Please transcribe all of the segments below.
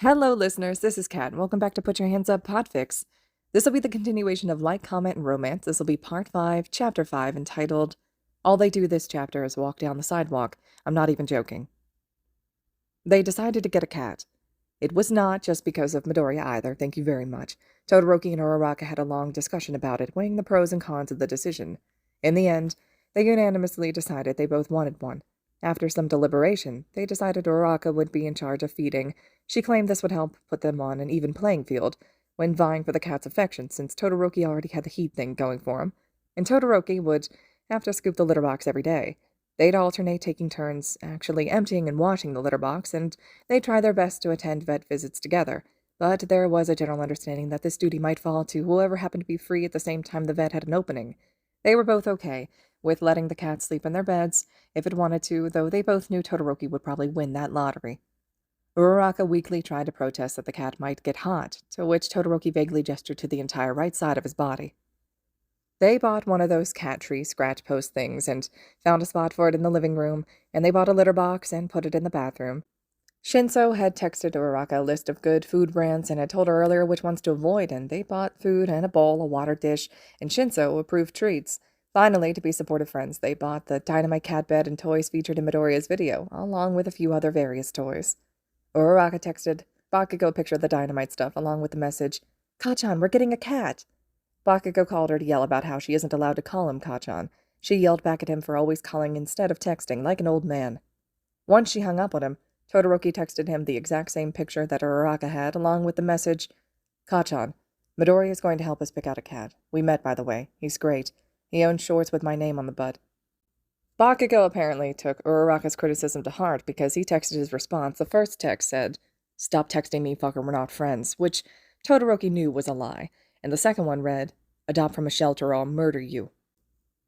Hello, listeners. This is Kat, and welcome back to Put Your Hands Up Podfics. This will be the continuation of Like, Comment, and Romance. This will be Part 5, Chapter 5, entitled All They Do This Chapter is Walk Down the Sidewalk. I'm not even joking. They decided to get a cat. It was not just because of Midoriya either, thank you very much. Todoroki and Uraraka had a long discussion about it, weighing the pros and cons of the decision. In the end, they unanimously decided they both wanted one. After some deliberation, they decided Uraraka would be in charge of feeding. She claimed this would help put them on an even playing field when vying for the cat's affection, since Todoroki already had the heat thing going for him, and Todoroki would have to scoop the litter box every day. They'd alternate taking turns actually emptying and washing the litter box, and they'd try their best to attend vet visits together, but there was a general understanding that this duty might fall to whoever happened to be free at the same time the vet had an opening. They were both okay with letting the cat sleep in their beds if it wanted to, though they both knew Todoroki would probably win that lottery. Uraraka weakly tried to protest that the cat might get hot, to which Todoroki vaguely gestured to the entire right side of his body. They bought one of those cat tree scratch post things and found a spot for it in the living room, and they bought a litter box and put it in the bathroom. Shinso had texted Uraraka a list of good food brands and had told her earlier which ones to avoid, and they bought food and a bowl, a water dish, and Shinso approved treats. Finally, to be supportive friends, they bought the dynamite cat bed and toys featured in Midoriya's video, along with a few other various toys. Uraraka texted Bakugo a picture of the dynamite stuff, along with the message, "Kachan, we're getting a cat!" Bakugo called her to yell about how she isn't allowed to call him Kachan. She yelled back at him for always calling instead of texting, like an old man. Once she hung up on him, Todoroki texted him the exact same picture that Uraraka had, along with the message, "Kachan, Midoriya is going to help us pick out a cat. We met, by the way. He's great. He owns shorts with my name on the butt." Bakugo apparently took Uraraka's criticism to heart because he texted his response. The first text said, "Stop texting me, fucker, we're not friends," which Todoroki knew was a lie, and the second one read, "Adopt from a shelter or I'll murder you."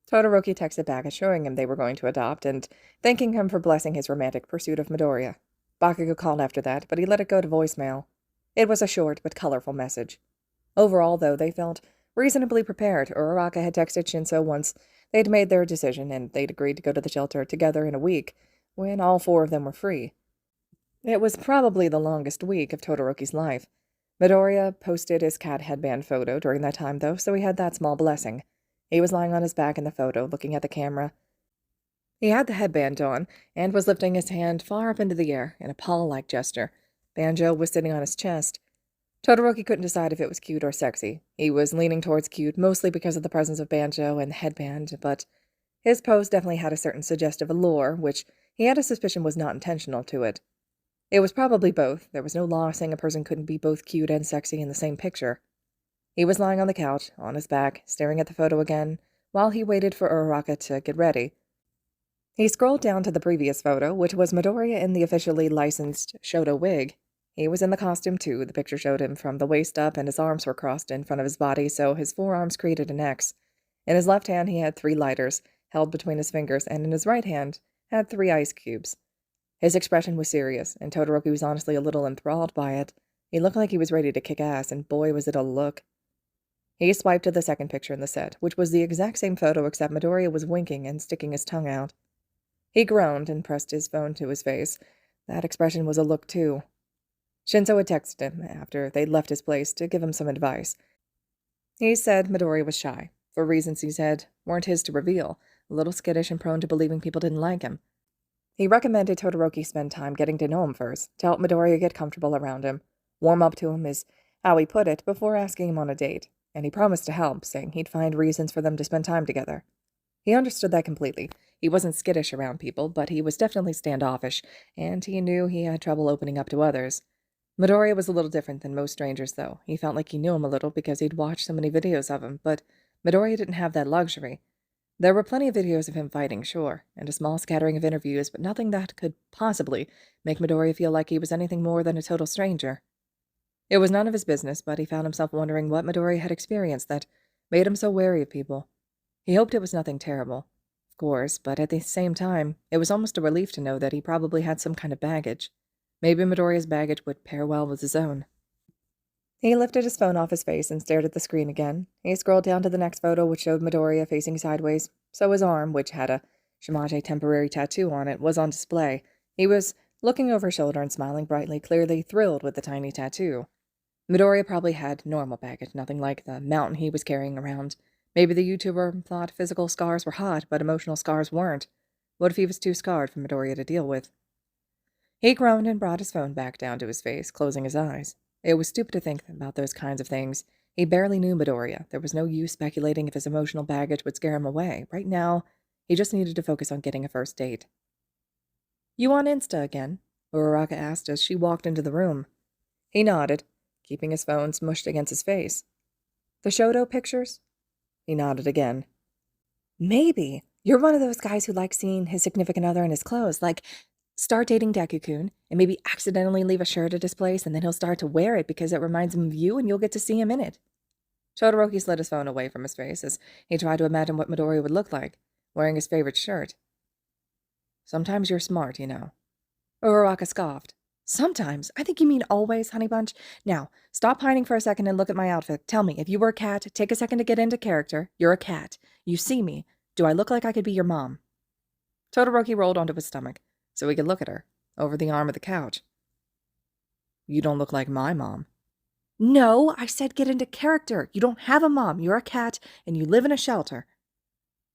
Todoroki texted back assuring him they were going to adopt and thanking him for blessing his romantic pursuit of Midoriya. Bakugo called after that, but he let it go to voicemail. It was a short but colorful message. Overall, though, they felt reasonably prepared. Uraraka had texted Shinso once they'd made their decision, and they'd agreed to go to the shelter together in a week, when all four of them were free. It was probably the longest week of Todoroki's life. Midoriya posted his cat headband photo during that time, though, so he had that small blessing. He was lying on his back in the photo, looking at the camera. He had the headband on, and was lifting his hand far up into the air, in a paw-like gesture. Banjo was sitting on his chest. Todoroki couldn't decide if it was cute or sexy. He was leaning towards cute, mostly because of the presence of Banjo and the headband, but his pose definitely had a certain suggestive allure, which he had a suspicion was not intentional to it. It was probably both. There was no law saying a person couldn't be both cute and sexy in the same picture. He was lying on the couch, on his back, staring at the photo again, while he waited for Uraraka to get ready. He scrolled down to the previous photo, which was Midoriya in the officially licensed Shouto wig. He was in the costume, too. The picture showed him from the waist up, and his arms were crossed in front of his body, so his forearms created an X. In his left hand, he had 3 lighters, held between his fingers, and in his right hand, had 3 ice cubes. His expression was serious, and Todoroki was honestly a little enthralled by it. He looked like he was ready to kick ass, and boy was it a look. He swiped to the second picture in the set, which was the exact same photo except Midoriya was winking and sticking his tongue out. He groaned and pressed his phone to his face. That expression was a look, too. Shinso had texted him, after they'd left his place, to give him some advice. He said Midoriya was shy, for reasons he said weren't his to reveal, a little skittish and prone to believing people didn't like him. He recommended Todoroki spend time getting to know him first, to help Midoriya get comfortable around him. Warm up to him is how he put it, before asking him on a date, and he promised to help, saying he'd find reasons for them to spend time together. He understood that completely. He wasn't skittish around people, but he was definitely standoffish, and he knew he had trouble opening up to others. Midoriya was a little different than most strangers, though. He felt like he knew him a little because he'd watched so many videos of him, but Midoriya didn't have that luxury. There were plenty of videos of him fighting, sure, and a small scattering of interviews, but nothing that could possibly make Midoriya feel like he was anything more than a total stranger. It was none of his business, but he found himself wondering what Midoriya had experienced that made him so wary of people. He hoped it was nothing terrible, of course, but at the same time, it was almost a relief to know that he probably had some kind of baggage. Maybe Midoriya's baggage would pair well with his own. He lifted his phone off his face and stared at the screen again. He scrolled down to the next photo, which showed Midoriya facing sideways, so his arm, which had a MHA temporary tattoo on it, was on display. He was looking over her shoulder and smiling brightly, clearly thrilled with the tiny tattoo. Midoriya probably had normal baggage, nothing like the mountain he was carrying around. Maybe the YouTuber thought physical scars were hot, but emotional scars weren't. What if he was too scarred for Midoriya to deal with? He groaned and brought his phone back down to his face, closing his eyes. It was stupid to think about those kinds of things. He barely knew Midoriya. There was no use speculating if his emotional baggage would scare him away. Right now, he just needed to focus on getting a first date. "You on Insta again?" Uraraka asked as she walked into the room. He nodded, keeping his phone smushed against his face. "The Shouto pictures?" He nodded again. "Maybe. You're one of those guys who likes seeing his significant other in his clothes, like start dating Deku-kun and maybe accidentally leave a shirt at his place and then he'll start to wear it because it reminds him of you and you'll get to see him in it." Todoroki slid his phone away from his face as he tried to imagine what Midoriya would look like, wearing his favorite shirt. "Sometimes you're smart, you know." Uraraka scoffed. "Sometimes? I think you mean always, honey bunch. Now, stop hiding for a second and look at my outfit. Tell me, if you were a cat, take a second to get into character. You're a cat. You see me. Do I look like I could be your mom?" Todoroki rolled onto his stomach so he could look at her, over the arm of the couch. "You don't look like my mom." "No, I said get into character. You don't have a mom. You're a cat, and you live in a shelter."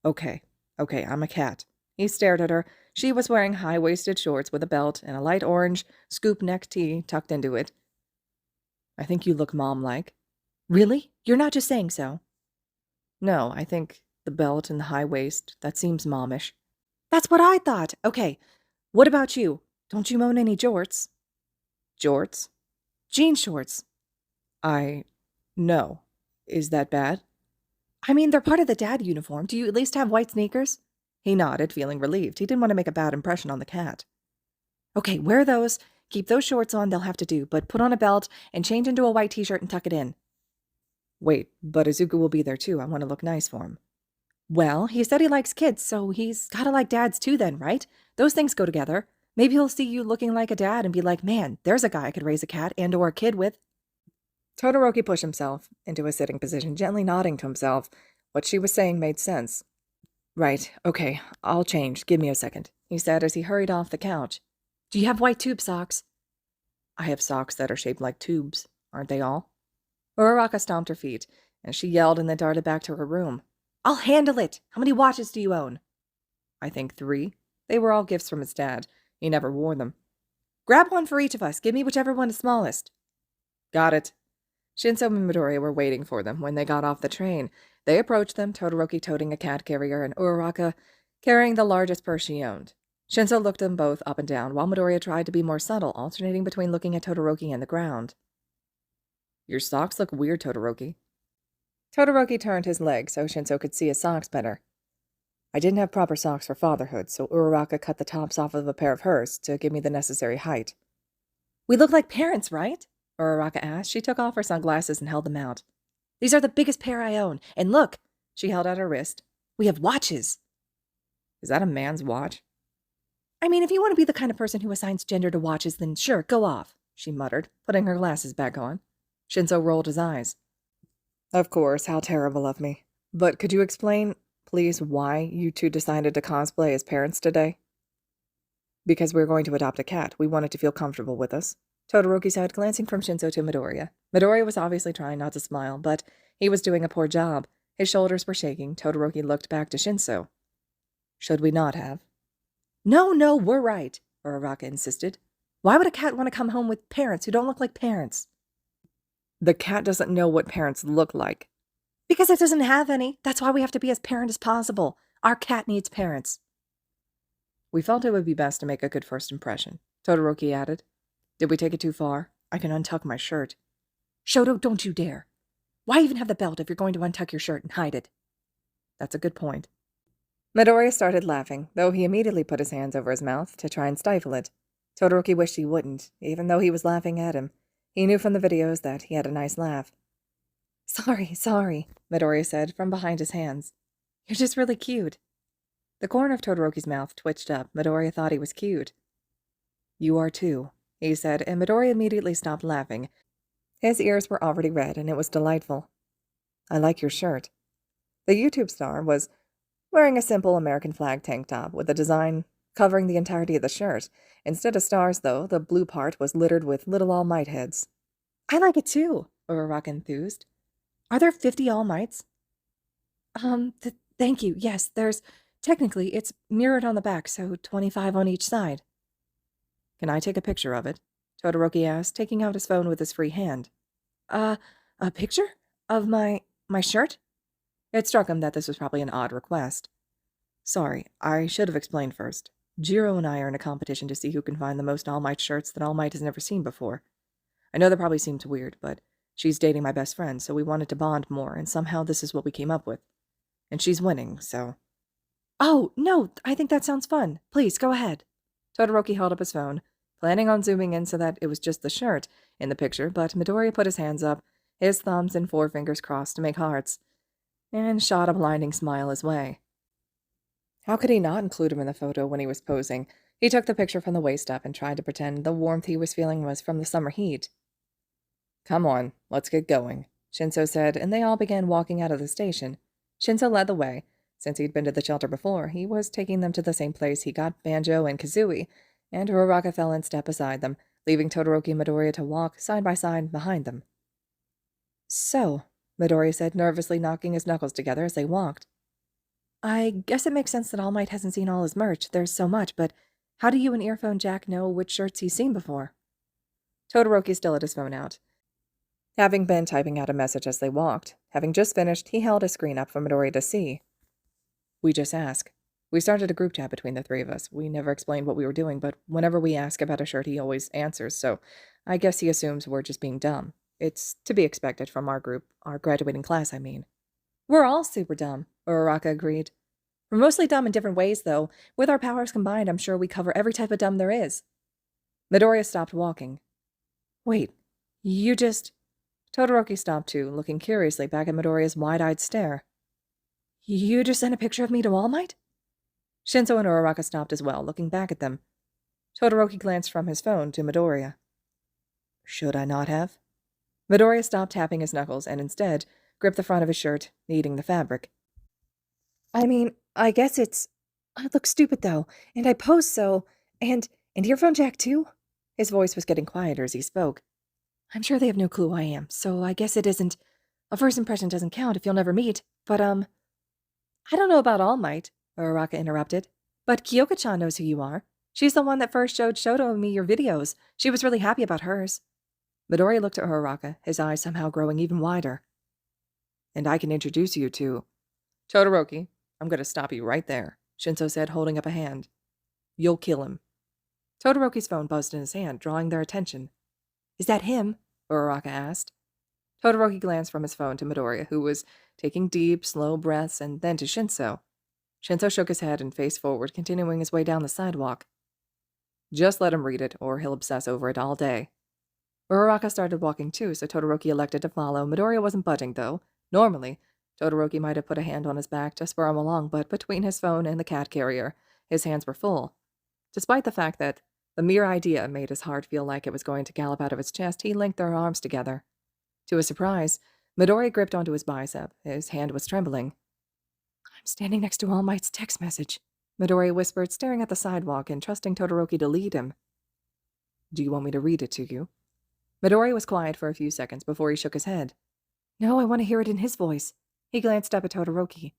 Okay, I'm a cat." He stared at her. She was wearing high-waisted shorts with a belt and a light orange scoop neck tee tucked into it. "I think you look mom-like." "Really? You're not just saying so?" "No, I think the belt and the high waist, that seems mommish." "That's what I thought. Okay, what about you? Don't you own any jorts?" "Jorts?" "Jean shorts." No. Is that bad?" "I mean, they're part of the dad uniform. Do you at least have white sneakers?" He nodded, feeling relieved. He didn't want to make a bad impression on the cat. "Okay, wear those. Keep those shorts on, they'll have to do, but put on a belt and change into a white t-shirt and tuck it in." "Wait, but Izuku will be there too. I want to look nice for him." "Well, he said he likes kids, so he's gotta like dads too then, right? Those things go together. Maybe he'll see you looking like a dad and be like, man, there's a guy I could raise a cat and or a kid with." Todoroki pushed himself into a sitting position, gently nodding to himself. What she was saying made sense. "Right, okay, I'll change. Give me a second," he said as he hurried off the couch. "Do you have white tube socks?" "I have socks that are shaped like tubes. Aren't they all?" Uraraka stomped her feet, and she yelled and then darted back to her room. "I'll handle it! How many watches do you own?" "I think 3. They were all gifts from his dad. He never wore them." "Grab one for each of us. Give me whichever one is smallest." "Got it." Shinso and Midoriya were waiting for them when they got off the train. They approached them, Todoroki toting a cat carrier and Uraraka carrying the largest purse she owned. Shinso looked them both up and down, while Midoriya tried to be more subtle, alternating between looking at Todoroki and the ground. "Your socks look weird, Todoroki." Todoroki turned his leg so Shinso could see his socks better. "I didn't have proper socks for fatherhood, so Uraraka cut the tops off of a pair of hers to give me the necessary height." "We look like parents, right?" Uraraka asked. She took off her sunglasses and held them out. "These are the biggest pair I own. And look," she held out her wrist, "we have watches." "Is that a man's watch?" "I mean, if you want to be the kind of person who assigns gender to watches, then sure, go off," she muttered, putting her glasses back on. Shinso rolled his eyes. "Of course, how terrible of me. But could you explain, please, why you two decided to cosplay as parents today?" "Because we're going to adopt a cat. We wanted to feel comfortable with us," Todoroki said, glancing from Shinso to Midoriya. Midoriya was obviously trying not to smile, but he was doing a poor job. His shoulders were shaking. Todoroki looked back to Shinso. "Should we not have?" No, we're right," Uraraka insisted. "Why would a cat want to come home with parents who don't look like parents?" "The cat doesn't know what parents look like." "Because it doesn't have any. That's why we have to be as parent as possible. Our cat needs parents." "We felt it would be best to make a good first impression," Todoroki added. "Did we take it too far? I can untuck my shirt." "Shouto, don't you dare. Why even have the belt if you're going to untuck your shirt and hide it?" "That's a good point." Midoriya started laughing, though he immediately put his hands over his mouth to try and stifle it. Todoroki wished he wouldn't, even though he was laughing at him. He knew from the videos that he had a nice laugh. Sorry, Midoriya said from behind his hands. "You're just really cute." The corner of Todoroki's mouth twitched up. Midoriya thought he was cute. "You are too," he said, and Midoriya immediately stopped laughing. His ears were already red, and it was delightful. "I like your shirt." The YouTube star was wearing a simple American flag tank top with a design covering the entirety of the shirt. Instead of stars, though, the blue part was littered with little All Might heads. I like it too, Uraraka enthused. Are there 50 All Mights? Thank you. Yes, technically, it's mirrored on the back, so 25 on each side. Can I take a picture of it? Todoroki asked, taking out his phone with his free hand. A picture? Of my shirt? It struck him that this was probably an odd request. Sorry, I should have explained first. Jiro and I are in a competition to see who can find the most All Might shirts that All Might has never seen before. I know that probably seems weird, but she's dating my best friend, so we wanted to bond more, and somehow this is what we came up with. And she's winning, so... Oh, no, I think that sounds fun. Please, go ahead. Todoroki held up his phone, planning on zooming in so that it was just the shirt in the picture, but Midoriya put his hands up, his thumbs and forefingers crossed to make hearts, and shot a blinding smile his way. How could he not include him in the photo when he was posing? He took the picture from the waist up and tried to pretend the warmth he was feeling was from the summer heat. Come on, let's get going, Shinso said, and they all began walking out of the station. Shinso led the way. Since he'd been to the shelter before, he was taking them to the same place he got Banjo and Kazooie, and Uraraka fell in step beside them, leaving Todoroki and Midoriya to walk side by side behind them. So, Midoriya said, nervously knocking his knuckles together as they walked. I guess it makes sense that All Might hasn't seen all his merch. There's so much, but how do you and Earphone Jack know which shirts he's seen before? Todoroki still had his phone out, having been typing out a message as they walked. Having just finished, he held his screen up for Midoriya to see. We just ask. We started a group chat between the three of us. We never explained what we were doing, but whenever we ask about a shirt, he always answers, so I guess he assumes we're just being dumb. It's to be expected from our group, our graduating class, I mean. We're all super dumb, Uraraka agreed. We're mostly dumb in different ways, though. With our powers combined, I'm sure we cover every type of dumb there is. Midoriya stopped walking. Wait, you just... Todoroki stopped too, looking curiously back at Midoriya's wide-eyed stare. You just sent a picture of me to All Might? Shinso and Uraraka stopped as well, looking back at them. Todoroki glanced from his phone to Midoriya. Should I not have? Midoriya stopped tapping his knuckles and instead gripped the front of his shirt, kneading the fabric. I mean, I guess I look stupid, though, and I pose so, and Earphone Jack, too? His voice was getting quieter as he spoke. I'm sure they have no clue who I am, so I guess it isn't... A first impression doesn't count if you'll never meet, but, I don't know about All Might, Uraraka interrupted, but Kyoka-chan knows who you are. She's the one that first showed Shouto and me your videos. She was really happy about hers. Midoriya looked at Uraraka, his eyes somehow growing even wider. And I can introduce you to... Todoroki, I'm going to stop you right there, Shinso said, holding up a hand. You'll kill him. Todoroki's phone buzzed in his hand, drawing their attention. Is that him? Uraraka asked. Todoroki glanced from his phone to Midoriya, who was taking deep, slow breaths, and then to Shinso. Shinso shook his head and faced forward, continuing his way down the sidewalk. Just let him read it, or he'll obsess over it all day. Uraraka started walking too, so Todoroki elected to follow. Midoriya wasn't budging, though. Normally, Todoroki might have put a hand on his back to spur him along, but between his phone and the cat carrier, his hands were full. Despite the fact that the mere idea made his heart feel like it was going to gallop out of his chest, he linked their arms together. To his surprise, Midoriya gripped onto his bicep. His hand was trembling. I'm standing next to All Might's text message, Midoriya whispered, staring at the sidewalk and trusting Todoroki to lead him. Do you want me to read it to you? Midoriya was quiet for a few seconds before he shook his head. No, I want to hear it in his voice. He glanced up at Todoroki.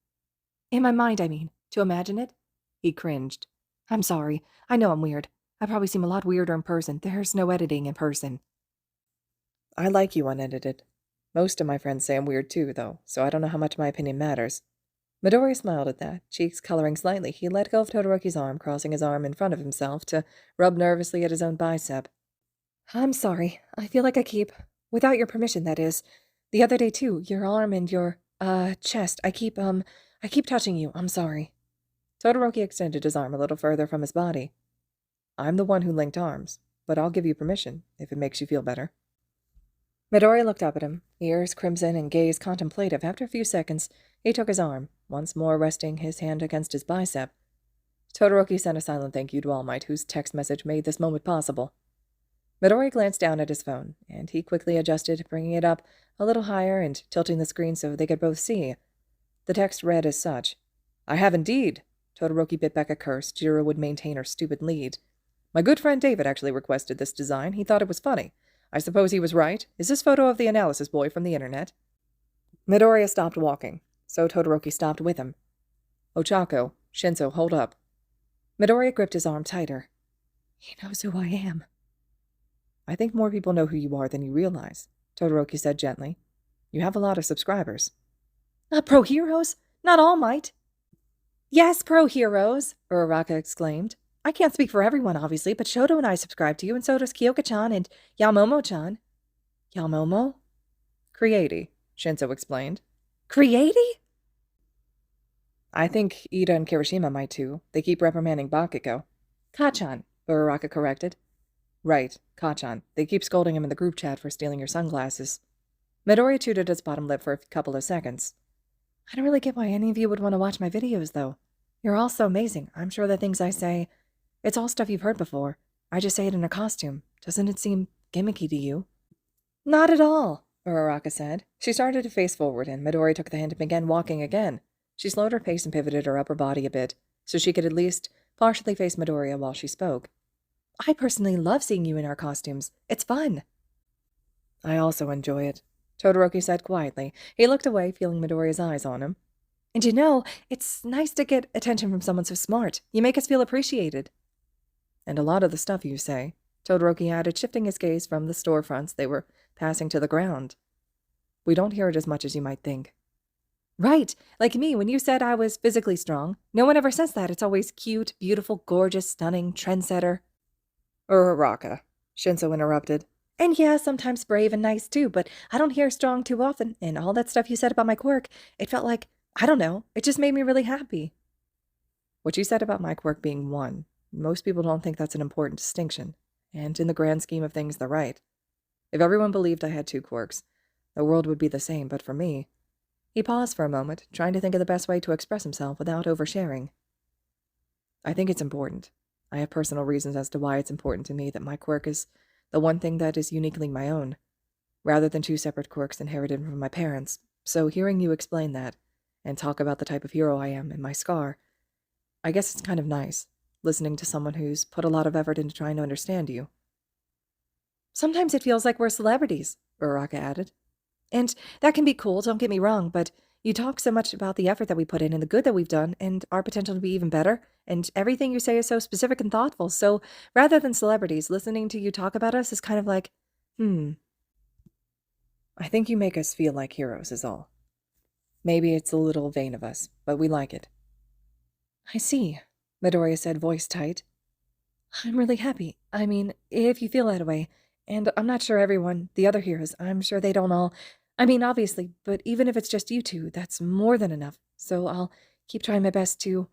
In my mind, I mean. To imagine it? He cringed. I'm sorry. I know I'm weird. I probably seem a lot weirder in person. There's no editing in person. I like you unedited. Most of my friends say I'm weird too, though, so I don't know how much my opinion matters. Midoriya smiled at that, cheeks coloring slightly. He let go of Todoroki's arm, crossing his arm in front of himself to rub nervously at his own bicep. I'm sorry. I feel like I keep... Without your permission, that is. The other day, too, your arm and your, chest. I keep touching you. I'm sorry. Todoroki extended his arm a little further from his body. I'm the one who linked arms, but I'll give you permission, if it makes you feel better. Midoriya looked up at him, ears crimson and gaze contemplative. After a few seconds, he took his arm, once more resting his hand against his bicep. Todoroki sent a silent thank you to All Might, whose text message made this moment possible. Midoriya glanced down at his phone, and he quickly adjusted, bringing it up a little higher and tilting the screen so they could both see. The text read as such. I have indeed, Todoroki bit back a curse. Jiro would maintain her stupid lead. My good friend David actually requested this design. He thought it was funny. I suppose he was right. Is this photo of the analysis boy from the internet? Midoriya stopped walking, so Todoroki stopped with him. Ochako, Shinso, hold up. Midoriya gripped his arm tighter. He knows who I am. I think more people know who you are than you realize, Todoroki said gently. You have a lot of subscribers. Pro-heroes? Not All Might. Yes, pro-heroes, Uraraka exclaimed. I can't speak for everyone, obviously, but Shouto and I subscribe to you, and so does Kyoka-chan and Yaomomo-chan. Yaomomo? Creati, Shinso explained. Creati? I think Ida and Kirishima might too. They keep reprimanding Bakugo. Kachan, Uraraka corrected. Right, Kachan. They keep scolding him in the group chat for stealing your sunglasses. Midoriya chewed at his bottom lip for a couple of seconds. I don't really get why any of you would want to watch my videos, though. You're all so amazing. I'm sure the things I say, it's all stuff you've heard before. I just say it in a costume. Doesn't it seem gimmicky to you? Not at all, Uraraka said. She started to face forward, and Midoriya took the hint and began walking again. She slowed her pace and pivoted her upper body a bit, so she could at least partially face Midoriya while she spoke. I personally love seeing you in our costumes. It's fun. I also enjoy it, Todoroki said quietly. He looked away, feeling Midoriya's eyes on him. And you know, it's nice to get attention from someone so smart. You make us feel appreciated. And a lot of the stuff you say, Todoroki added, shifting his gaze from the storefronts they were passing to the ground. We don't hear it as much as you might think. Right, like me, when you said I was physically strong. No one ever says that. It's always cute, beautiful, gorgeous, stunning, trendsetter. Uraraka, Shinso interrupted. And yeah, sometimes brave and nice too, but I don't hear strong too often, and all that stuff you said about my quirk, it felt like, I don't know, it just made me really happy. What you said about my quirk being one, most people don't think that's an important distinction, and in the grand scheme of things, they're right. If everyone believed I had two quirks, the world would be the same, but for me... He paused for a moment, trying to think of the best way to express himself without oversharing. I think it's important. I have personal reasons as to why it's important to me that my quirk is the one thing that is uniquely my own, rather than two separate quirks inherited from my parents. So hearing you explain that, and talk about the type of hero I am and my scar, I guess it's kind of nice, listening to someone who's put a lot of effort into trying to understand you. Sometimes it feels like we're celebrities, Uraraka added. And that can be cool, don't get me wrong, but you talk so much about the effort that we put in and the good that we've done and our potential to be even better, and everything you say is so specific and thoughtful, so rather than celebrities, listening to you talk about us is kind of like, I think you make us feel like heroes is all. Maybe it's a little vain of us, but we like it. I see, Midoriya said, voice tight. I'm really happy. I mean, if you feel that way, and I'm not sure everyone, the other heroes, I'm sure they don't all... I mean, obviously, but even if it's just you two, that's more than enough, so I'll keep trying my best to...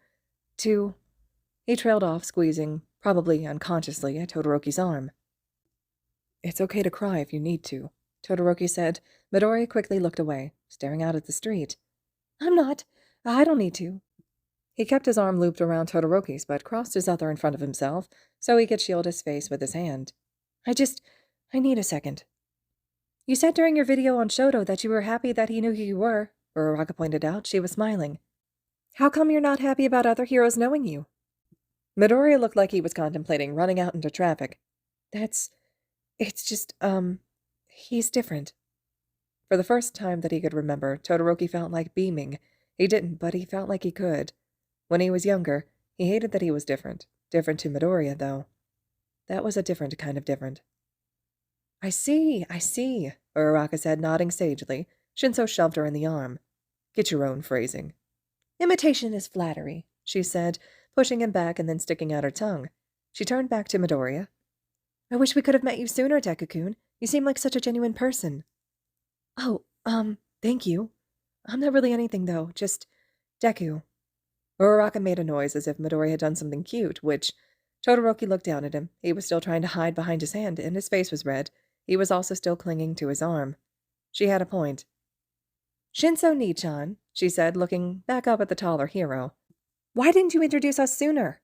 He trailed off, squeezing, probably unconsciously, at Todoroki's arm. It's okay to cry if you need to, Todoroki said. Midoriya quickly looked away, staring out at the street. I'm not. I don't need to. He kept his arm looped around Todoroki's, but crossed his other in front of himself, so he could shield his face with his hand. I need a second. You said during your video on Shouto that you were happy that he knew who you were, Uraraka pointed out. She was smiling. How come you're not happy about other heroes knowing you? Midoriya looked like he was contemplating running out into traffic. It's just, he's different. For the first time that he could remember, Todoroki felt like beaming. He didn't, but he felt like he could. When he was younger, he hated that he was different. Different to Midoriya, though. That was a different kind of different. I see, Uraraka said, nodding sagely. Shinso shoved her in the arm. Get your own phrasing. Imitation is flattery, she said, pushing him back and then sticking out her tongue. She turned back to Midoriya. I wish we could have met you sooner, Deku-kun. You seem like such a genuine person. Oh, thank you. I'm not really anything, though, just Deku. Uraraka made a noise as if Midoriya had done something cute, which... Todoroki looked down at him. He was still trying to hide behind his hand, and his face was red. He was also still clinging to his arm. She had a point. Shinso Ni-chan, she said, looking back up at the taller hero. Why didn't you introduce us sooner?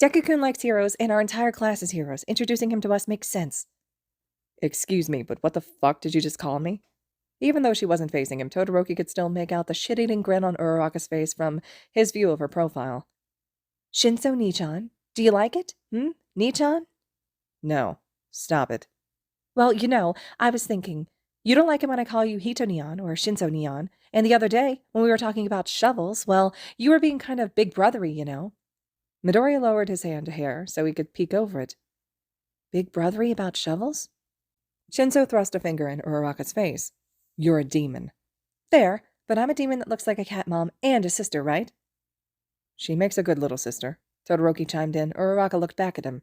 Deku-kun likes heroes, and our entire class is heroes. Introducing him to us makes sense. Excuse me, but what the fuck did you just call me? Even though she wasn't facing him, Todoroki could still make out the shit-eating grin on Uraraka's face from his view of her profile. Shinso Nichan. Do you like it? Nichan? No. Stop it. Well, I was thinking, you don't like it when I call you Hito Neon or Shinso Neon, and the other day, when we were talking about shovels, well, you were being kind of big brothery, Midoriya lowered his hand to hair so he could peek over it. Big brothery about shovels? Shinso thrust a finger in Uraraka's face. You're a demon. Fair, but I'm a demon that looks like a cat mom and a sister, right? She makes a good little sister. Todoroki chimed in. Uraraka looked back at him.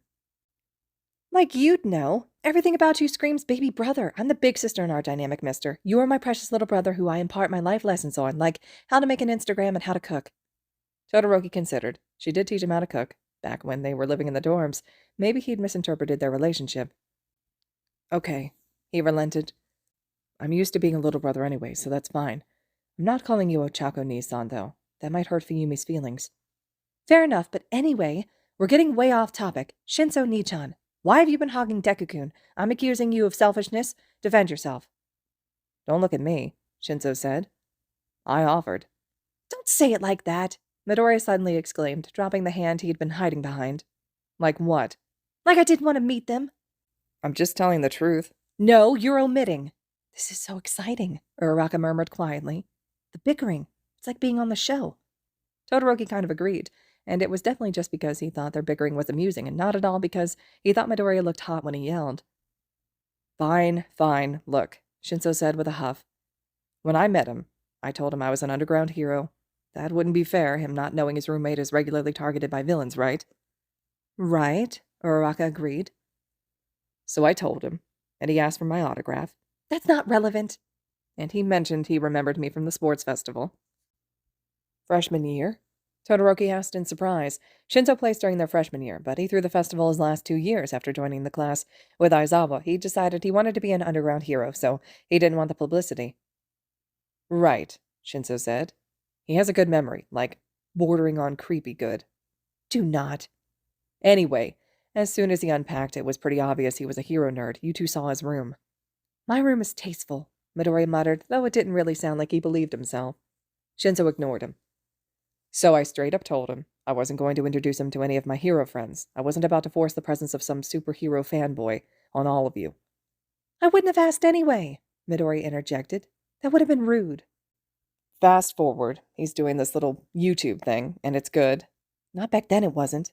Like you'd know. Everything about you screams baby brother. I'm the big sister in our dynamic, mister. You are my precious little brother who I impart my life lessons on, like how to make an Instagram and how to cook. Todoroki considered. She did teach him how to cook, back when they were living in the dorms. Maybe he'd misinterpreted their relationship. Okay, he relented. I'm used to being a little brother anyway, so that's fine. I'm not calling you Ochako Ni-san, though. That might hurt Fuyumi's feelings. Fair enough, but anyway, we're getting way off topic. Shinso Ni-chan, why have you been hogging Deku-kun? I'm accusing you of selfishness. Defend yourself. Don't look at me, Shinso said. I offered. Don't say it like that, Midoriya suddenly exclaimed, dropping the hand he'd been hiding behind. Like what? Like I didn't want to meet them. I'm just telling the truth. No, you're omitting. This is so exciting, Uraraka murmured quietly. The bickering. It's like being on the show. Todoroki kind of agreed, and it was definitely just because he thought their bickering was amusing and not at all because he thought Midoriya looked hot when he yelled. Fine, fine, look, Shinso said with a huff. When I met him, I told him I was an underground hero. That wouldn't be fair, him not knowing his roommate is regularly targeted by villains, right? Right, Uraraka agreed. So I told him, and he asked for my autograph. That's not relevant. And he mentioned he remembered me from the sports festival. Freshman year? Todoroki asked in surprise. Shinso placed during their freshman year, but he threw the festival his last 2 years after joining the class. With Aizawa, he decided he wanted to be an underground hero, so he didn't want the publicity. Right, Shinso said. He has a good memory, like bordering on creepy good. Do not. Anyway, as soon as he unpacked, it was pretty obvious he was a hero nerd. You two saw his room. My room is tasteful, Midoriya muttered, though it didn't really sound like he believed himself. Shinso ignored him. So I straight up told him I wasn't going to introduce him to any of my hero friends. I wasn't about to force the presence of some superhero fanboy on all of you. I wouldn't have asked anyway, Midoriya interjected. That would have been rude. Fast forward, he's doing this little YouTube thing, and it's good. Not back then it wasn't.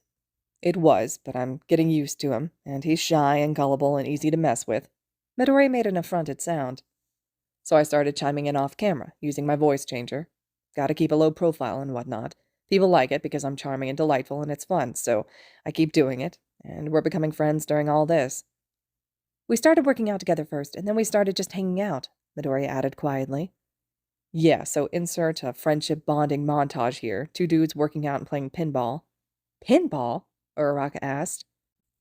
It was, but I'm getting used to him, and he's shy and gullible and easy to mess with. Midoriya made an affronted sound. So I started chiming in off camera, using my voice changer. Gotta keep a low profile and whatnot. People like it because I'm charming and delightful and it's fun, so I keep doing it, and we're becoming friends during all this. We started working out together first, and then we started just hanging out, Midoriya added quietly. Yeah, so insert a friendship bonding montage here. 2 dudes working out and playing pinball. Pinball? Uraraka asked.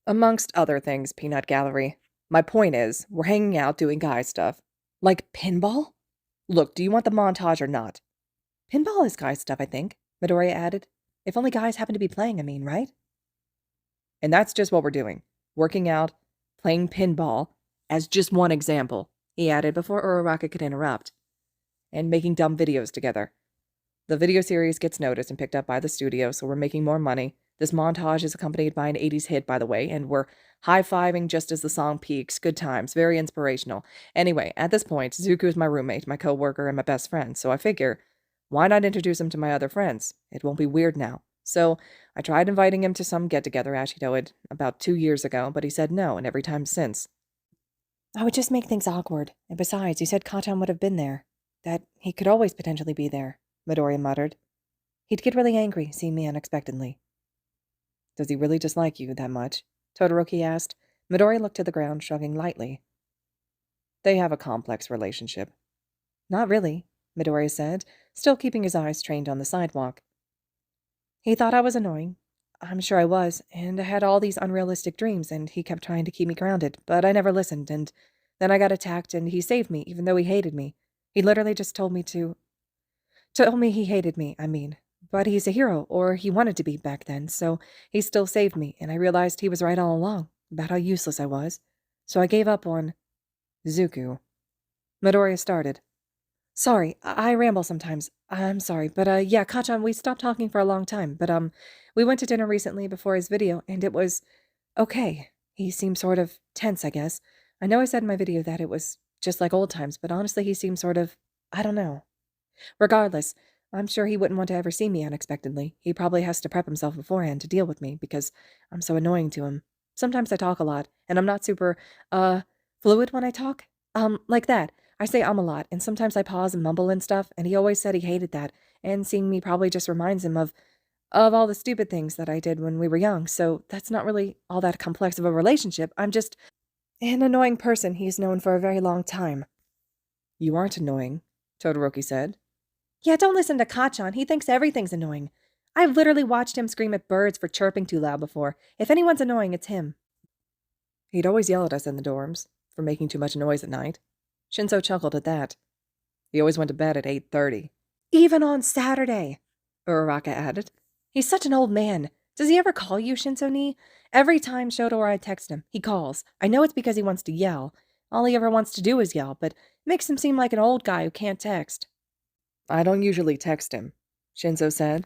Amongst other things, Peanut Gallery. My point is, we're hanging out doing guy stuff. Like pinball? Look, do you want the montage or not? Pinball is guy stuff, I think, Midoriya added. If only guys happen to be playing, right? And that's just what we're doing. Working out, playing pinball, as just one example, he added before Uraraka could interrupt. And making dumb videos together. The video series gets noticed and picked up by the studio, so we're making more money. This montage is accompanied by an 80s hit, by the way, and we're high-fiving just as the song peaks. Good times, very inspirational. Anyway, at this point, Zuko is my roommate, my co-worker, and my best friend, so I figure, why not introduce him to my other friends? It won't be weird now. So I tried inviting him to some get-together Ashidoed about 2 years ago, but he said no, and every time since. I would just make things awkward, and besides, you said Katan would have been there. That he could always potentially be there, Midoriya muttered. He'd get really angry seeing me unexpectedly. Does he really dislike you that much? Todoroki asked. Midoriya looked to the ground, shrugging lightly. They have a complex relationship. Not really, Midoriya said, still keeping his eyes trained on the sidewalk. He thought I was annoying. I'm sure I was, and I had all these unrealistic dreams, and he kept trying to keep me grounded, but I never listened, and then I got attacked, and he saved me, even though he hated me. He literally just told me he hated me, But he's a hero, or he wanted to be back then, so he still saved me, and I realized he was right all along, about how useless I was. So I gave up on Zuko. Midoriya started. Sorry, I ramble sometimes. I'm sorry, but yeah, Kachan, we stopped talking for a long time, but we went to dinner recently before his video, and it was okay. He seemed sort of tense, I guess. I know I said in my video that it was just like old times, but honestly, he seemed sort of, I don't know. Regardless, I'm sure he wouldn't want to ever see me unexpectedly. He probably has to prep himself beforehand to deal with me because I'm so annoying to him. Sometimes I talk a lot, and I'm not super, fluid when I talk. Like that. I say a lot, and sometimes I pause and mumble and stuff, and he always said he hated that, and seeing me probably just reminds him of all the stupid things that I did when we were young, so that's not really all that complex of a relationship. I'm just an annoying person he's known for a very long time. You aren't annoying, Todoroki said. Yeah, don't listen to Kachan. He thinks everything's annoying. I've literally watched him scream at birds for chirping too loud before. If anyone's annoying, it's him. He'd always yell at us in the dorms for making too much noise at night. Shinso chuckled at that. He always went to bed at 8:30. Even on Saturday, Uraraka added. He's such an old man. Does he ever call you, Shinso-ni? Every time Shouto or I text him, he calls. I know it's because he wants to yell. All he ever wants to do is yell, but it makes him seem like an old guy who can't text. I don't usually text him, Shinso said.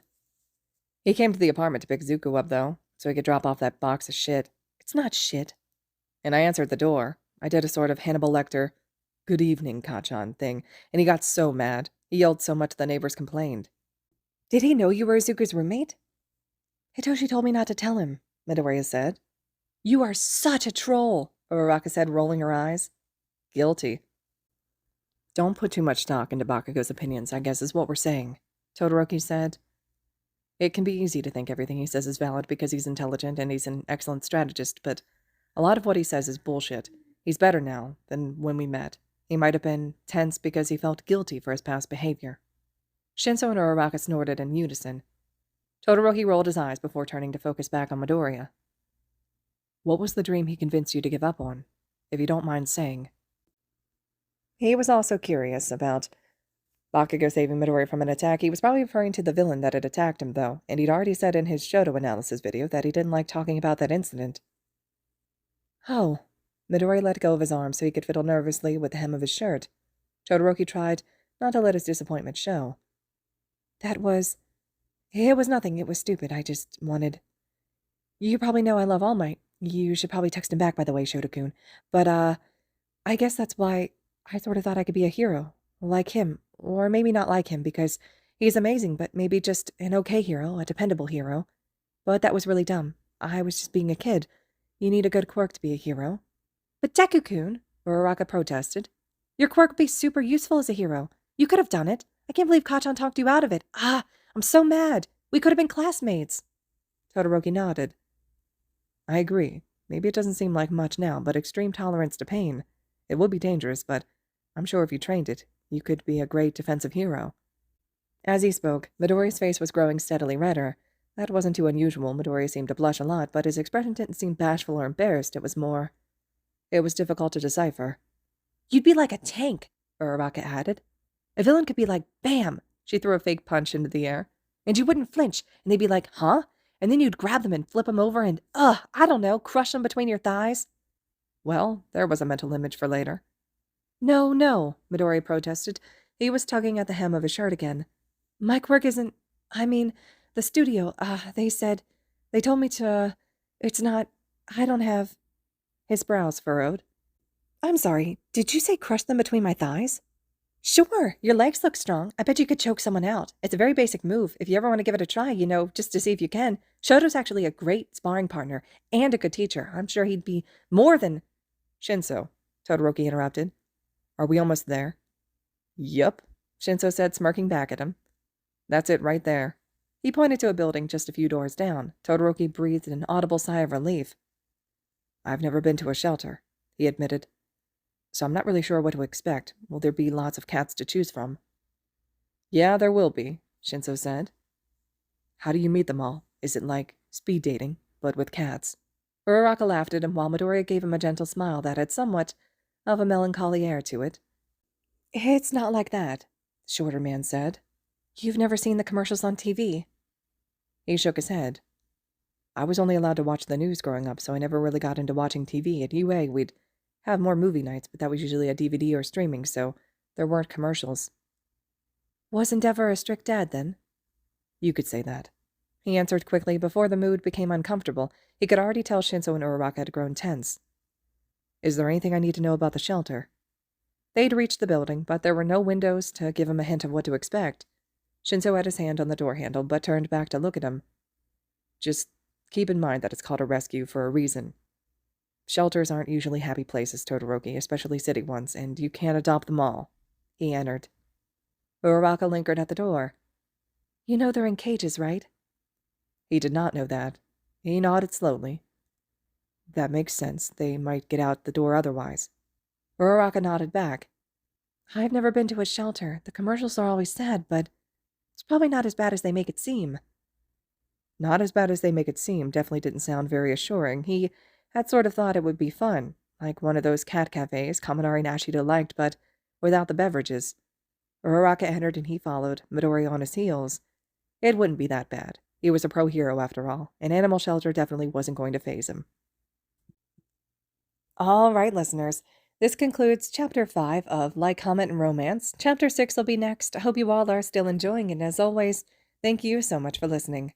He came to the apartment to pick Zuko up, though, so he could drop off that box of shit. It's not shit. And I answered the door. I did a sort of Hannibal Lecter, good evening, Kachan thing, and he got so mad. He yelled so much the neighbors complained. Did he know you were Izuku's roommate? Hitoshi told me not to tell him, Midoriya said. You are such a troll, Uraraka said, rolling her eyes. Guilty. Don't put too much stock into Bakugo's opinions, I guess is what we're saying, Todoroki said. It can be easy to think everything he says is valid because he's intelligent and he's an excellent strategist, but a lot of what he says is bullshit. He's better now than when we met. He might have been tense because he felt guilty for his past behavior. Shinso and Uraraka snorted in unison. Todoroki rolled his eyes before turning to focus back on Midoriya. What was the dream he convinced you to give up on, if you don't mind saying? He was also curious about Bakugo saving Midoriya from an attack. He was probably referring to the villain that had attacked him, though, and he'd already said in his Shouto analysis video that he didn't like talking about that incident. Oh. Midoriya let go of his arm so he could fiddle nervously with the hem of his shirt. Todoroki tried not to let his disappointment show. It was nothing. It was stupid. I just wanted... You probably know I love All Might. You should probably text him back, by the way, Shouto-kun. But, I guess that's why I sort of thought I could be a hero. Like him. Or maybe not like him, because he's amazing, but maybe just an okay hero, a dependable hero. But that was really dumb. I was just being a kid. You need a good quirk to be a hero. But Deku-kun, Uraraka protested. Your quirk would be super useful as a hero. You could have done it. I can't believe Kachan talked you out of it. I'm so mad. We could have been classmates. Todoroki nodded. I agree. Maybe it doesn't seem like much now, but extreme tolerance to pain. It would be dangerous, but I'm sure if you trained it, you could be a great defensive hero. As he spoke, Midoriya's face was growing steadily redder. That wasn't too unusual. Midoriya seemed to blush a lot, but his expression didn't seem bashful or embarrassed. It was difficult to decipher. You'd be like a tank, Uraraka added. A villain could be like, bam! She threw a fake punch into the air. And you wouldn't flinch, and they'd be like, huh? And then you'd grab them and flip them over and, I don't know, crush them between your thighs. Well, there was a mental image for later. No, Midoriya protested. He was tugging at the hem of his shirt again. My quirk isn't... the studio, they told me to, it's not... I don't have... His brows furrowed. I'm sorry, did you say crush them between my thighs? Sure, your legs look strong. I bet you could choke someone out. It's a very basic move. If you ever want to give it a try, just to see if you can. Shouto's actually a great sparring partner and a good teacher. I'm sure he'd be more than... Shinso, Todoroki interrupted. Are we almost there? Yup, Shinso said, smirking back at him. That's it right there. He pointed to a building just a few doors down. Todoroki breathed an audible sigh of relief. I've never been to a shelter, he admitted. So I'm not really sure what to expect. Will there be lots of cats to choose from? Yeah, there will be, Shinso said. How do you meet them all? Is it like speed dating, but with cats? Uraraka laughed at him while Midoriya gave him a gentle smile that had somewhat of a melancholy air to it. It's not like that, the shorter man said. You've never seen the commercials on TV? He shook his head. I was only allowed to watch the news growing up, so I never really got into watching TV. At UA, we'd have more movie nights, but that was usually a DVD or streaming, so there weren't commercials. Wasn't ever a strict dad, then? You could say that. He answered quickly before the mood became uncomfortable. He could already tell Shinso and Uraraka had grown tense. Is there anything I need to know about the shelter? They'd reached the building, but there were no windows to give him a hint of what to expect. Shinso had his hand on the door handle, but turned back to look at him. Just keep in mind that it's called a rescue for a reason. Shelters aren't usually happy places, Todoroki, especially city ones, and you can't adopt them all. He entered. Uraraka lingered at the door. You know they're in cages, right? He did not know that. He nodded slowly. That makes sense. They might get out the door otherwise. Uraraka nodded back. I've never been to a shelter. The commercials are always sad, but it's probably not as bad as they make it seem. Not as bad as they make it seem definitely didn't sound very assuring. He had sort of thought it would be fun, like one of those cat cafes Kaminari Nashida liked, but without the beverages. Uraraka entered and he followed, Midoriya on his heels. It wouldn't be that bad. He was a pro hero after all. An animal shelter definitely wasn't going to faze him. All right, listeners. This concludes Chapter 5 of Like, Comment, and Romance. Chapter 6 will be next. I hope you all are still enjoying it, and as always, thank you so much for listening.